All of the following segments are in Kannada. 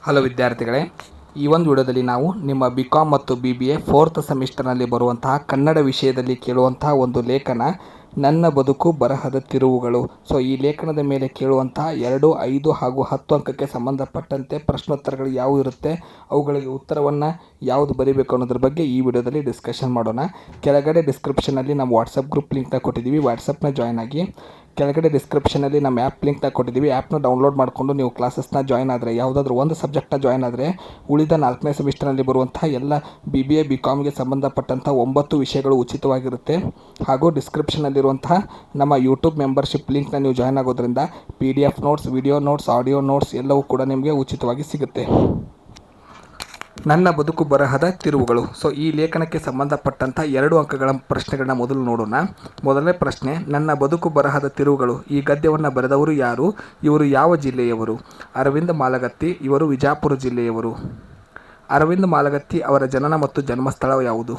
ಹಲೋ ವಿದ್ಯಾರ್ಥಿಗಳೇ, ಈ ಒಂದು ವಿಡಿಯೋದಲ್ಲಿ ನಾವು ನಿಮ್ಮ BCom ಮತ್ತು BBA 4th ಸೆಮಿಸ್ಟರ್ನಲ್ಲಿ ಬರುವಂತಹ ಕನ್ನಡ ವಿಷಯದಲ್ಲಿ ಕೇಳುವಂತಹ ಒಂದು ಲೇಖನ ನನ್ನ ಬದುಕು ಬರಹದ ತಿರುವುಗಳು. ಸೊ ಈ ಲೇಖನದ ಮೇಲೆ ಕೇಳುವಂತಹ 2, 5 ಹಾಗೂ 10 ಅಂಕಕ್ಕೆ ಸಂಬಂಧಪಟ್ಟಂತೆ ಪ್ರಶ್ನೋತ್ತರಗಳು ಯಾವುವು ಇರುತ್ತೆ, ಅವುಗಳಿಗೆ ಉತ್ತರವನ್ನು ಯಾವುದು ಬರೀಬೇಕು ಅನ್ನೋದ್ರ ಬಗ್ಗೆ ಈ ವಿಡಿಯೋದಲ್ಲಿ ಡಿಸ್ಕಷನ್ ಮಾಡೋಣ. ಕೆಳಗಡೆ ಡಿಸ್ಕ್ರಿಪ್ಷನಲ್ಲಿ ನಮ್ಮ ವಾಟ್ಸಪ್ ಗ್ರೂಪ್ ಲಿಂಕ್ನ ಕೊಟ್ಟಿದ್ದೀವಿ, ವಾಟ್ಸಪ್ನ ಜಾಯ್ನ್ ಆಗಿ. ಕೆಳಗಡೆ ಡಿಸ್ಕ್ರಿಪ್ಷನಲ್ಲಿ ನಮ್ಮ ಆ್ಯಪ್ ಲಿಂಕ್ನ ಕೊಟ್ಟಿದ್ದೀವಿ, ಆ್ಯಪ್ನ ಡೌನ್ಲೋಡ್ ಮಾಡಿಕೊಂಡು ನೀವು ಕ್ಲಾಸಸ್ನ ಜಾಯ್ನ್ ಆದರೆ, ಯಾವುದಾದ್ರೂ ಒಂದು ಸಬ್ಜೆಕ್ಟ್ನ ಜಾಯ್ನ್ ಆದರೆ ಉಳಿದ 4ನೇ ಸೆಮಿಸ್ಟರ್ನಲ್ಲಿ ಬರುವಂತಹ ಎಲ್ಲ BBA BComಗೆ ಸಂಬಂಧಪಟ್ಟಂಥ 9 ವಿಷಯಗಳು ಉಚಿತವಾಗಿರುತ್ತೆ. ಹಾಗೂ ಡಿಸ್ಕ್ರಿಪ್ಷನಲ್ಲಿರುವಂತಹ ನಮ್ಮ ಯೂಟ್ಯೂಬ್ ಮೆಂಬರ್ಶಿಪ್ ಲಿಂಕ್ನ ನೀವು ಜಾಯ್ನ್ ಆಗೋದ್ರಿಂದ PDF notes, video notes, audio notes ಎಲ್ಲವೂ ಕೂಡ ನಿಮಗೆ ಉಚಿತವಾಗಿ ಸಿಗುತ್ತೆ. ನನ್ನ ಬದುಕು ಬರಹದ ತಿರುವುಗಳು. ಸೊ ಈ ಲೇಖನಕ್ಕೆ ಸಂಬಂಧಪಟ್ಟಂಥ 2 ಅಂಕಗಳ ಪ್ರಶ್ನೆಗಳನ್ನ ಮೊದಲು ನೋಡೋಣ. ಮೊದಲನೇ ಪ್ರಶ್ನೆ, ನನ್ನ ಬದುಕು ಬರಹದ ತಿರುವುಗಳು. ಈ ಗದ್ಯವನ್ನು ಬರೆದವರು ಯಾರು? ಇವರು ಯಾವ ಜಿಲ್ಲೆಯವರು? ಅರವಿಂದ ಮಾಲಗತ್ತಿ. ಇವರು ವಿಜಾಪುರ ಜಿಲ್ಲೆಯವರು. ಅರವಿಂದ ಮಾಲಗತ್ತಿ ಅವರ ಜನನ ಮತ್ತು ಜನ್ಮಸ್ಥಳ ಯಾವುದು?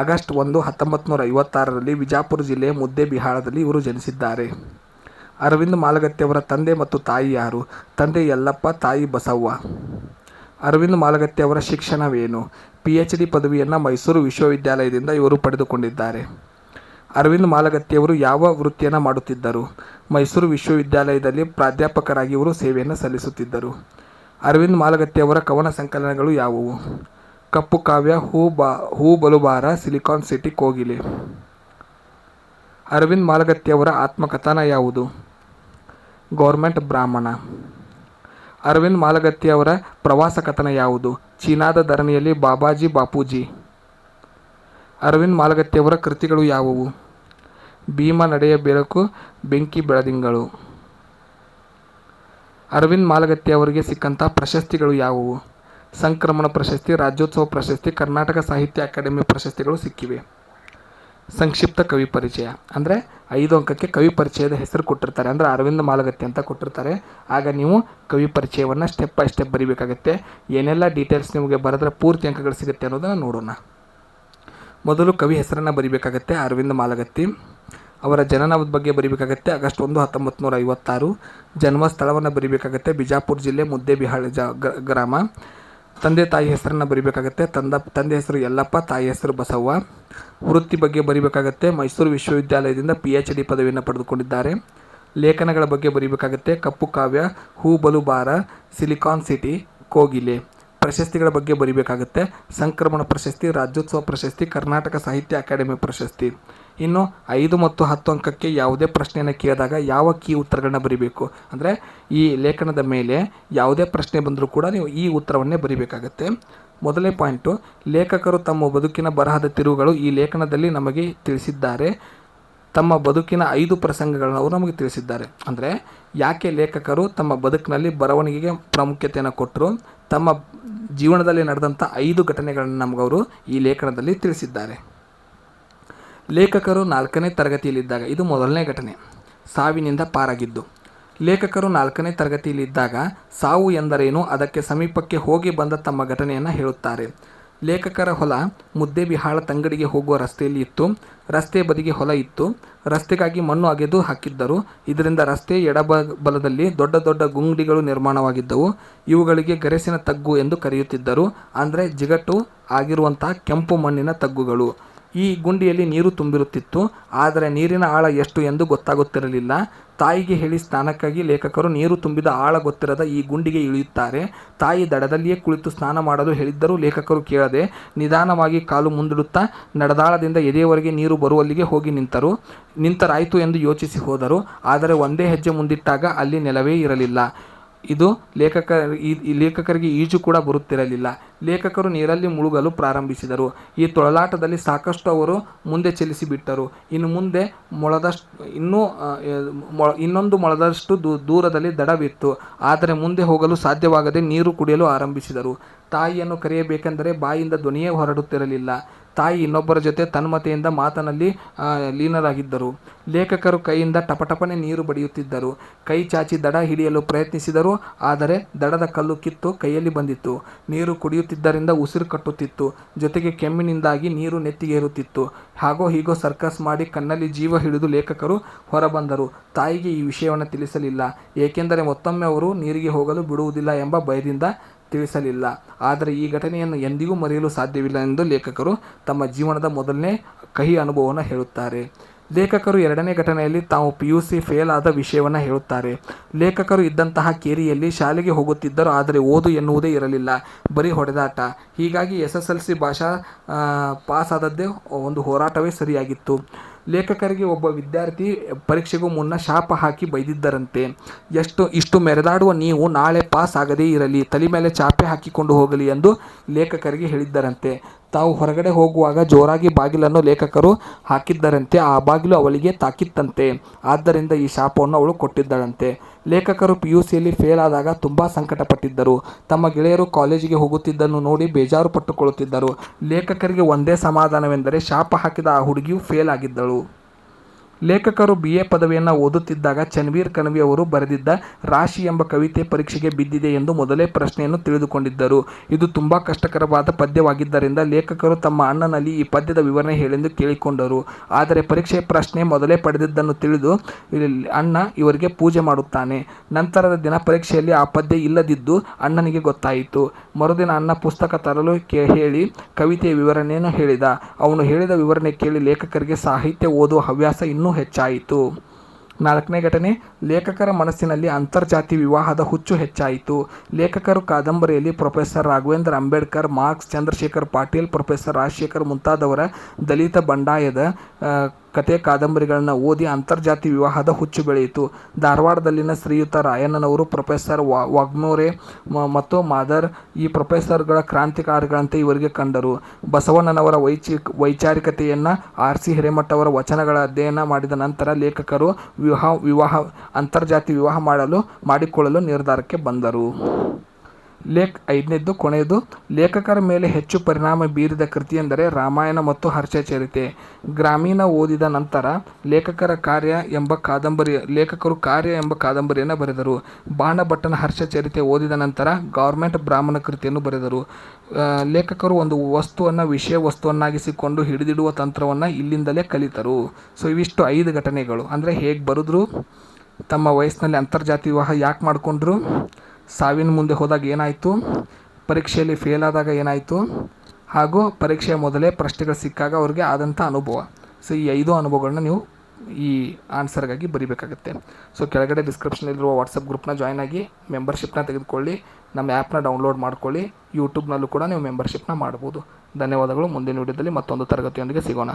ಆಗಸ್ಟ್ 1, 1956ರಲ್ಲಿ ವಿಜಾಪುರ ಜಿಲ್ಲೆಯ ಮುದ್ದೇಬಿಹಾಳದಲ್ಲಿ ಇವರು ಜನಿಸಿದ್ದಾರೆ. ಅರವಿಂದ ಮಾಲಗತ್ತಿ ಅವರ ತಂದೆ ಮತ್ತು ತಾಯಿ ಯಾರು? ತಂದೆ ಯಲ್ಲಪ್ಪ, ತಾಯಿ ಬಸವ್ವ. ಅರವಿಂದ ಮಾಲಗತ್ತಿ ಅವರ ಶಿಕ್ಷಣವೇನು? PhD ಪದವಿಯನ್ನು ಮೈಸೂರು ವಿಶ್ವವಿದ್ಯಾಲಯದಿಂದ ಇವರು ಪಡೆದುಕೊಂಡಿದ್ದಾರೆ. ಅರವಿಂದ ಮಾಲಗತ್ತಿಯವರು ಯಾವ ವೃತ್ತಿಯನ್ನು ಮಾಡುತ್ತಿದ್ದರು? ಮೈಸೂರು ವಿಶ್ವವಿದ್ಯಾಲಯದಲ್ಲಿ ಪ್ರಾಧ್ಯಾಪಕರಾಗಿ ಇವರು ಸೇವೆಯನ್ನು ಸಲ್ಲಿಸುತ್ತಿದ್ದರು. ಅರವಿಂದ ಮಾಲಗತ್ತಿಯವರ ಕವನ ಸಂಕಲನಗಳು ಯಾವುವು? ಕಪ್ಪು ಕಾವ್ಯ, ಹೂ ಬಲುಬಾರ, ಸಿಲಿಕಾನ್ ಸಿಟಿ, ಕೋಗಿಲೆ. ಅರವಿಂದ ಮಾಲಗತ್ತಿಯವರ ಆತ್ಮಕಥನ ಯಾವುದು? ಗೌರ್ಮೆಂಟ್ ಬ್ರಾಹ್ಮಣ. ಅರವಿಂದ ಮಾಲಗತ್ತಿಯವರ ಪ್ರವಾಸ ಕಥನ ಯಾವುದು? ಚೀನಾದ ಧರಣಿಯಲ್ಲಿ ಬಾಬಾಜಿ ಬಾಪೂಜಿ. ಅರವಿಂದ ಮಾಲಗತ್ತಿಯವರ ಕೃತಿಗಳು ಯಾವುವು? ಭೀಮ ನಡೆಯ ಬೆಳಕು, ಬೆಂಕಿ ಬೆಳದಿಂಗಳು. ಅರವಿಂದ ಮಾಲಗತ್ತಿಯವರಿಗೆ ಸಿಕ್ಕಂಥ ಪ್ರಶಸ್ತಿಗಳು ಯಾವುವು? ಸಂಕ್ರಮಣ ಪ್ರಶಸ್ತಿ, ರಾಜ್ಯೋತ್ಸವ ಪ್ರಶಸ್ತಿ, ಕರ್ನಾಟಕ ಸಾಹಿತ್ಯ ಅಕಾಡೆಮಿ ಪ್ರಶಸ್ತಿಗಳು ಸಿಕ್ಕಿವೆ. ಸಂಕ್ಷಿಪ್ತ ಕವಿ ಪರಿಚಯ ಅಂದರೆ 5 ಅಂಕಕ್ಕೆ ಕವಿ ಪರಿಚಯದ ಹೆಸರು ಕೊಟ್ಟಿರ್ತಾರೆ, ಅಂದರೆ ಅರವಿಂದ ಮಾಲಗತ್ತಿ ಅಂತ ಕೊಟ್ಟಿರ್ತಾರೆ. ಆಗ ನೀವು ಕವಿ ಪರಿಚಯವನ್ನು ಸ್ಟೆಪ್ ಬೈ ಸ್ಟೆಪ್ ಬರೀಬೇಕಾಗತ್ತೆ. ಏನೆಲ್ಲ ಡೀಟೇಲ್ಸ್ ನಿಮಗೆ ಬರೆದ್ರೆ ಪೂರ್ತಿ ಅಂಕಗಳು ಸಿಗುತ್ತೆ ಅನ್ನೋದನ್ನು ನೋಡೋಣ. ಮೊದಲು ಕವಿ ಹೆಸರನ್ನು ಬರೀಬೇಕಾಗತ್ತೆ. ಅರವಿಂದ ಮಾಲಗತ್ತಿ ಅವರ ಜನನದ ಬಗ್ಗೆ ಬರೀಬೇಕಾಗತ್ತೆ. ಆಗಸ್ಟ್ 1, 1956. ಜನ್ಮ ಸ್ಥಳವನ್ನು ಬರೀಬೇಕಾಗತ್ತೆ. ಬಿಜಾಪುರ ಜಿಲ್ಲೆ ಮುದ್ದೇಬಿಹಾಳ ಗ್ರಾಮ. ತಂದೆ ತಾಯಿ ಹೆಸರನ್ನು ಬರೀಬೇಕಾಗತ್ತೆ. ತಂದೆ ಹೆಸರು ಯಲ್ಲಪ್ಪ, ತಾಯಿ ಹೆಸರು ಬಸವ್ವ. ವೃತ್ತಿ ಬಗ್ಗೆ ಬರೀಬೇಕಾಗತ್ತೆ. ಮೈಸೂರು ವಿಶ್ವವಿದ್ಯಾಲಯದಿಂದ PhD ಪದವಿಯನ್ನು ಪಡೆದುಕೊಂಡಿದ್ದಾರೆ. ಲೇಖನಗಳ ಬಗ್ಗೆ ಬರೀಬೇಕಾಗತ್ತೆ. ಕಪ್ಪು ಕಾವ್ಯ, ಹೂ ಬಲುಬಾರ, ಸಿಲಿಕಾನ್ ಸಿಟಿ, ಕೋಗಿಲೆ. ಪ್ರಶಸ್ತಿಗಳ ಬಗ್ಗೆ ಬರೀಬೇಕಾಗತ್ತೆ. ಸಂಕ್ರಮಣ ಪ್ರಶಸ್ತಿ, ರಾಜ್ಯೋತ್ಸವ ಪ್ರಶಸ್ತಿ, ಕರ್ನಾಟಕ ಸಾಹಿತ್ಯ ಅಕಾಡೆಮಿ ಪ್ರಶಸ್ತಿ. ಇನ್ನು 5 ಮತ್ತು 10 ಅಂಕಕ್ಕೆ ಯಾವುದೇ ಪ್ರಶ್ನೆಯನ್ನು ಕೇಳಿದಾಗ ಯಾವ ಕೀ ಉತ್ತರಗಳನ್ನ ಬರೀಬೇಕು ಅಂದರೆ ಈ ಲೇಖನದ ಮೇಲೆ ಯಾವುದೇ ಪ್ರಶ್ನೆ ಬಂದರೂ ಕೂಡ ನೀವು ಈ ಉತ್ತರವನ್ನೇ ಬರೀಬೇಕಾಗತ್ತೆ. ಮೊದಲನೇ ಪಾಯಿಂಟು, ಲೇಖಕರು ತಮ್ಮ ಬದುಕಿನ ಬರಹದ ತಿರುವುಗಳು ಈ ಲೇಖನದಲ್ಲಿ ನಮಗೆ ತಿಳಿಸಿದ್ದಾರೆ. ತಮ್ಮ ಬದುಕಿನ 5 ಪ್ರಸಂಗಗಳನ್ನು ಅವರು ನಮಗೆ ತಿಳಿಸಿದ್ದಾರೆ. ಅಂದರೆ ಯಾಕೆ ಲೇಖಕರು ತಮ್ಮ ಬದುಕಿನಲ್ಲಿ ಬರವಣಿಗೆಗೆ ಪ್ರಾಮುಖ್ಯತೆಯನ್ನು ಕೊಟ್ಟರು, ತಮ್ಮ ಜೀವನದಲ್ಲಿ ನಡೆದಂಥ 5 ಘಟನೆಗಳನ್ನು ನಮಗವರು ಈ ಲೇಖನದಲ್ಲಿ ತಿಳಿಸಿದ್ದಾರೆ. ಲೇಖಕರು 4ನೇ ತರಗತಿಯಲ್ಲಿದ್ದಾಗ, ಇದು ಮೊದಲನೇ ಘಟನೆ, ಸಾವಿನಿಂದ ಪಾರಾಗಿದ್ದು. ಲೇಖಕರು 4ನೇ ತರಗತಿಯಲ್ಲಿದ್ದಾಗ ಸಾವು ಎಂದರೇನು, ಅದಕ್ಕೆ ಸಮೀಪಕ್ಕೆ ಹೋಗಿ ಬಂದ ತಮ್ಮ ಘಟನೆಯನ್ನು ಹೇಳುತ್ತಾರೆ. ಲೇಖಕರ ಹೊಲ ಮುದ್ದೇಬಿಹಾಳ ತಂಗಡಿಗೆ ಹೋಗುವ ರಸ್ತೆಯಲ್ಲಿ ಇತ್ತು. ರಸ್ತೆ ಬದಿಗೆ ಹೊಲ ಇತ್ತು. ರಸ್ತೆಗಾಗಿ ಮಣ್ಣು ಅಗೆದು ಹಾಕಿದ್ದರು. ಇದರಿಂದ ರಸ್ತೆ ಎಡಬಲದಲ್ಲಿ ದೊಡ್ಡ ದೊಡ್ಡ ಗುಂಡಿಗಳು ನಿರ್ಮಾಣವಾಗಿದ್ದವು. ಇವುಗಳಿಗೆ ಗರೆಸಿನ ತಗ್ಗು ಎಂದು ಕರೆಯುತ್ತಿದ್ದರು. ಅಂದರೆ ಜಿಗಟು ಆಗಿರುವಂತಹ ಕೆಂಪು ಮಣ್ಣಿನ ತಗ್ಗುಗಳು. ಈ ಗುಂಡಿಯಲ್ಲಿ ನೀರು ತುಂಬಿರುತ್ತಿತ್ತು, ಆದರೆ ನೀರಿನ ಆಳ ಎಷ್ಟು ಎಂದು ಗೊತ್ತಾಗುತ್ತಿರಲಿಲ್ಲ. ತಾಯಿಗೆ ಹೇಳಿ ಸ್ನಾನಕ್ಕಾಗಿ ಲೇಖಕರು ನೀರು ತುಂಬಿದ ಆಳ ಗೊತ್ತಿರದ ಈ ಗುಂಡಿಗೆ ಇಳಿಯುತ್ತಾರೆ. ತಾಯಿ ದಡದಲ್ಲಿಯೇ ಕುಳಿತು ಸ್ನಾನ ಮಾಡಲು ಹೇಳಿದ್ದರೂ ಲೇಖಕರು ಕೇಳದೆ ನಿಧಾನವಾಗಿ ಕಾಲು ಮುಂದಿಡುತ್ತಾ ನಡೆದಾಳದಿಂದ ಎದೆಯವರೆಗೆ ನೀರು ಬರುವಲ್ಲಿಗೆ ಹೋಗಿ ನಿಂತರಾಯಿತು ಎಂದು ಯೋಚಿಸಿ ಹೋದರು. ಆದರೆ ಒಂದೇ ಹೆಜ್ಜೆ ಮುಂದಿಟ್ಟಾಗ ಅಲ್ಲಿ ನೆಲವೇ ಇರಲಿಲ್ಲ. ಇದು ಲೇಖಕರಿಗೆ ಈಜು ಕೂಡ ಬರುತ್ತಿರಲಿಲ್ಲ. ಲೇಖಕರು ನೀರಲ್ಲಿ ಮುಳುಗಲು ಪ್ರಾರಂಭಿಸಿದರು. ಈ ತೊಳಲಾಟದಲ್ಲಿ ಸಾಕಷ್ಟು ಅವರು ಮುಂದೆ ಚಲಿಸಿಬಿಟ್ಟರು. ಇನ್ನೊಂದು ಮೊಳದಷ್ಟು ದೂರದಲ್ಲಿ ದಡವಿತ್ತು. ಆದರೆ ಮುಂದೆ ಹೋಗಲು ಸಾಧ್ಯವಾಗದೆ ನೀರು ಕುಡಿಯಲು ಆರಂಭಿಸಿದರು. ತಾಯಿಯನ್ನು ಕರೆಯಬೇಕೆಂದರೆ ಬಾಯಿಂದ ಧ್ವನಿಯೇ ಹೊರಡುತ್ತಿರಲಿಲ್ಲ. ತಾಯಿ ಇನ್ನೊಬ್ಬರ ಜೊತೆ ತನ್ಮತೆಯಿಂದ ಮಾತನಲ್ಲಿ ಲೀನರಾಗಿದ್ದರು. ಲೇಖಕರು ಕೈಯಿಂದ ಟಪಟಪನೆ ನೀರು ಬಡಿಯುತ್ತಿದ್ದರು. ಕೈ ಚಾಚಿ ದಡ ಹಿಡಿಯಲು ಪ್ರಯತ್ನಿಸಿದರು. ಆದರೆ ದಡದ ಕಲ್ಲು ಕಿತ್ತು ಕೈಯಲ್ಲಿ ಬಂದಿತ್ತು. ನೀರು ಕುಡಿಯುತ್ತಿದ್ದರಿಂದ ಉಸಿರು ಕಟ್ಟುತ್ತಿತ್ತು. ಜೊತೆಗೆ ಕೆಮ್ಮಿನಿಂದಾಗಿ ನೀರು ನೆತ್ತಿಗೇರುತ್ತಿತ್ತು. ಹಾಗೋ ಹೀಗೋ ಸರ್ಕಸ್ ಮಾಡಿ ಕಣ್ಣಲ್ಲಿ ಜೀವ ಹಿಡಿದು ಲೇಖಕರು ಹೊರಬಂದರು. ತಾಯಿಗೆ ಈ ವಿಷಯವನ್ನು ತಿಳಿಸಲಿಲ್ಲ. ಏಕೆಂದರೆ ಮತ್ತೊಮ್ಮೆ ಅವರು ನೀರಿಗೆ ಹೋಗಲು ಬಿಡುವುದಿಲ್ಲ ಎಂಬ ಭಯದಿಂದ ತಿಳಿಸಲಿಲ್ಲ. ಆದರೆ ಈ ಘಟನೆಯನ್ನು ಎಂದಿಗೂ ಮರೆಯಲು ಸಾಧ್ಯವಿಲ್ಲ ಎಂದು ಲೇಖಕರು ತಮ್ಮ ಜೀವನದ ಮೊದಲನೇ ಕಹಿ ಅನುಭವವನ್ನು ಹೇಳುತ್ತಾರೆ. ಲೇಖಕರು ಎರಡನೇ ಘಟನೆಯಲ್ಲಿ ತಾವು PUC ಫೇಲ್ ಆದ ವಿಷಯವನ್ನು ಹೇಳುತ್ತಾರೆ. ಲೇಖಕರು ಇದ್ದಂತಹ ಕೇರಿಯಲ್ಲಿ ಶಾಲೆಗೆ ಹೋಗುತ್ತಿದ್ದರು, ಆದರೆ ಓದು ಎನ್ನುವುದೇ ಇರಲಿಲ್ಲ, ಬರೀ ಹೊಡೆದಾಟ. ಹೀಗಾಗಿ SSLC ಭಾಷಾ ಪಾಸ್ ಆದದ್ದೇ ಒಂದು ಹೋರಾಟವೇ ಸರಿಯಾಗಿತ್ತು. ಲೇಖಕರಿಗೆ ಒಬ್ಬ ವಿದ್ಯಾರ್ಥಿ ಪರೀಕ್ಷೆಗೂ ಮುನ್ನ ಶಾಪ ಹಾಕಿ ಬೈದಿದ್ದರಂತೆ. ಇಷ್ಟು ಮೆರೆದಾಡುವ ನೀವು ನಾಳೆ ಪಾಸ್ ಆಗದೇ ಇರಲಿ, ತಲೆ ಮೇಲೆ ಚಾಪೆ ಹಾಕಿಕೊಂಡು ಹೋಗಲಿ ಎಂದು ಲೇಖಕರಿಗೆ ಹೇಳಿದ್ದರಂತೆ. ತಾವು ಹೊರಗಡೆ ಹೋಗುವಾಗ ಜೋರಾಗಿ ಬಾಗಿಲನ್ನು ಲೇಖಕರು ಹಾಕಿದ್ದರಂತೆ. ಆ ಬಾಗಿಲು ಅವಳಿಗೆ ತಾಕಿತ್ತಂತೆ. ಆದ್ದರಿಂದ ಈ ಶಾಪವನ್ನು ಅವಳು ಕೊಟ್ಟಿದ್ದಳಂತೆ. ಲೇಖಕರು PUCಯಲ್ಲಿ ಫೇಲ್ ಆದಾಗ ತುಂಬ ಸಂಕಟಪಟ್ಟಿದ್ದರು. ತಮ್ಮ ಗೆಳೆಯರು ಕಾಲೇಜಿಗೆ ಹೋಗುತ್ತಿದ್ದನ್ನು ನೋಡಿ ಬೇಜಾರು ಪಟ್ಟುಕೊಳ್ಳುತ್ತಿದ್ದರು. ಲೇಖಕರಿಗೆ ಒಂದೇ ಸಮಾಧಾನವೆಂದರೆ ಶಾಪ ಹಾಕಿದ ಆ ಹುಡುಗಿಯು ಫೇಲ್ ಆಗಿದ್ದಳು. ಲೇಖಕರು BA ಪದವಿಯನ್ನು ಓದುತ್ತಿದ್ದಾಗ ಚನ್ವೀರ್ ಕಣವಿ ಅವರು ಬರೆದಿದ್ದ ರಾಶಿ ಎಂಬ ಕವಿತೆ ಪರೀಕ್ಷೆಗೆ ಬಿದ್ದಿದೆ ಎಂದು ಮೊದಲೇ ಪ್ರಶ್ನೆಯನ್ನು ತಿಳಿದುಕೊಂಡಿದ್ದರು. ಇದು ತುಂಬ ಕಷ್ಟಕರವಾದ ಪದ್ಯವಾಗಿದ್ದರಿಂದ ಲೇಖಕರು ತಮ್ಮ ಅಣ್ಣನಲ್ಲಿ ಈ ಪದ್ಯದ ವಿವರಣೆ ಹೇಳೆಂದು ಕೇಳಿಕೊಂಡರು. ಆದರೆ ಪರೀಕ್ಷೆಯ ಪ್ರಶ್ನೆ ಮೊದಲೇ ಪಡೆದಿದ್ದನ್ನು ತಿಳಿದು ಅಣ್ಣ ಇವರಿಗೆ ಪೂಜೆ ಮಾಡುತ್ತಾನೆ. ನಂತರದ ದಿನ ಪರೀಕ್ಷೆಯಲ್ಲಿ ಆ ಪದ್ಯ ಇಲ್ಲದಿದ್ದು ಅಣ್ಣನಿಗೆ ಗೊತ್ತಾಯಿತು. ಮರುದಿನ ಅಣ್ಣ ಪುಸ್ತಕ ತರಲು ಹೇಳಿ ಕವಿತೆಯ ವಿವರಣೆಯನ್ನು ಹೇಳಿದ. ಅವನು ಹೇಳಿದ ವಿವರಣೆ ಕೇಳಿ ಲೇಖಕರಿಗೆ ಸಾಹಿತ್ಯ ಓದುವ ಹವ್ಯಾಸ ಇನ್ನೂ ಹೆಚ್ಚಾಯಿತು. ನಾಲ್ಕನೇ ಘಟನೆ, ಲೇಖಕರ ಮನಸ್ಸಿನಲ್ಲಿ ಅಂತರ್ಜಾತಿ ವಿವಾಹದ ಹುಚ್ಚು ಹೆಚ್ಚಾಯಿತು. ಲೇಖಕರು ಕಾದಂಬರಿಯಲ್ಲಿ professor Raghavendra Ambedkar, Marx, Chandrashekhar Patil, professor Rajashekhar ಮುಂತಾದವರ ದಲಿತ ಬಂಡಾಯದ ಕತೆ ಕಾದಂಬರಿಗಳನ್ನು ಓದಿ ಅಂತರ್ಜಾತಿ ವಿವಾಹದ ಹುಚ್ಚು ಬೆಳೆಯಿತು. ಧಾರವಾಡದಲ್ಲಿನ ಶ್ರೀಯುತ ರಾಯಣ್ಣನವರು ಪ್ರೊಫೆಸರ್ ವಾಗ್ಮೋರೆ ಮತ್ತು ಮಾದರ್ ಈ ಪ್ರೊಫೆಸರ್ಗಳ ಕ್ರಾಂತಿಕಾರಿಗಳಂತೆ ಇವರಿಗೆ ಕಂಡರು. ಬಸವಣ್ಣನವರ ವೈಚಾರಿಕತೆಯನ್ನು RC ಹಿರೇಮಠ ಅವರ ವಚನಗಳ ಅಧ್ಯಯನ ಮಾಡಿದ ನಂತರ ಲೇಖಕರು ಅಂತರ್ಜಾತಿ ವಿವಾಹ ಮಾಡಿಕೊಳ್ಳಲು ನಿರ್ಧಾರಕ್ಕೆ ಬಂದರು. ಐದನೇದ್ದು ಕೊನೆಯದು, ಲೇಖಕರ ಮೇಲೆ ಹೆಚ್ಚು ಪರಿಣಾಮ ಬೀರಿದ ಕೃತಿ ಎಂದರೆ ರಾಮಾಯಣ ಮತ್ತು ಹರ್ಷಚರಿತೆ. ಗ್ರಾಮೀಣ ಓದಿದ ನಂತರ ಲೇಖಕರು ಕಾರ್ಯ ಎಂಬ ಕಾದಂಬರಿಯನ್ನು ಬರೆದರು. ಬಾಣಭಟ್ಟನ ಹರ್ಷಚರಿತೆ ಓದಿದ ನಂತರ ಗವರ್ಮೆಂಟ್ ಬ್ರಾಹ್ಮಣ ಕೃತಿಯನ್ನು ಬರೆದರು. ಲೇಖಕರು ಒಂದು ವಸ್ತುವನ್ನು ವಿಷಯ ವಸ್ತುವನ್ನಾಗಿಸಿಕೊಂಡು ಹಿಡಿದಿಡುವ ತಂತ್ರವನ್ನು ಇಲ್ಲಿಂದಲೇ ಕಲಿತರು. ಸೊ ಇವಿಷ್ಟು 5 ಘಟನೆಗಳು. ಅಂದರೆ ಹೇಗೆ ಬರೆದ್ರು, ತಮ್ಮ ವಯಸ್ಸಿನಲ್ಲಿ ಅಂತರ್ಜಾತಿ ವಿವಾಹ ಯಾಕೆ ಮಾಡಿಕೊಂಡ್ರು, ಸಾವಿನ ಮುಂದೆ ಹೋದಾಗ ಏನಾಯಿತು, ಪರೀಕ್ಷೆಯಲ್ಲಿ ಫೇಲ್ ಆದಾಗ ಏನಾಯಿತು, ಹಾಗೂ ಪರೀಕ್ಷೆಯ ಮೊದಲೇ ಪ್ರಶ್ನೆಗಳು ಸಿಕ್ಕಾಗ ಅವ್ರಿಗೆ ಆದಂಥ ಅನುಭವ. ಸೊ ಈ 5 ಅನುಭವಗಳನ್ನ ನೀವು ಈ ಆನ್ಸರ್ಗಾಗಿ ಬರೀಬೇಕಾಗುತ್ತೆ. ಸೊ ಕೆಳಗಡೆ ಡಿಸ್ಕ್ರಿಪ್ಷನಲ್ಲಿರುವ ವಾಟ್ಸಪ್ ಗ್ರೂಪ್ನ ಜಾಯ್ನ್ ಆಗಿ ಮೆಂಬರ್ಶಿಪ್ನ ತೆಗೆದುಕೊಳ್ಳಿ, ನಮ್ಮ ಆ್ಯಪ್ನ ಡೌನ್ಲೋಡ್ ಮಾಡ್ಕೊಳ್ಳಿ. ಯೂಟ್ಯೂಬ್ನಲ್ಲೂ ಕೂಡ ನೀವು ಮೆಂಬರ್ಶಿಪ್ನ ಮಾಡ್ಬೋದು. ಧನ್ಯವಾದಗಳು. ಮುಂದಿನ ವಿಡಿಯೋದಲ್ಲಿ ಮತ್ತೊಂದು ತರಗತಿಯೊಂದಿಗೆ ಸಿಗೋಣ.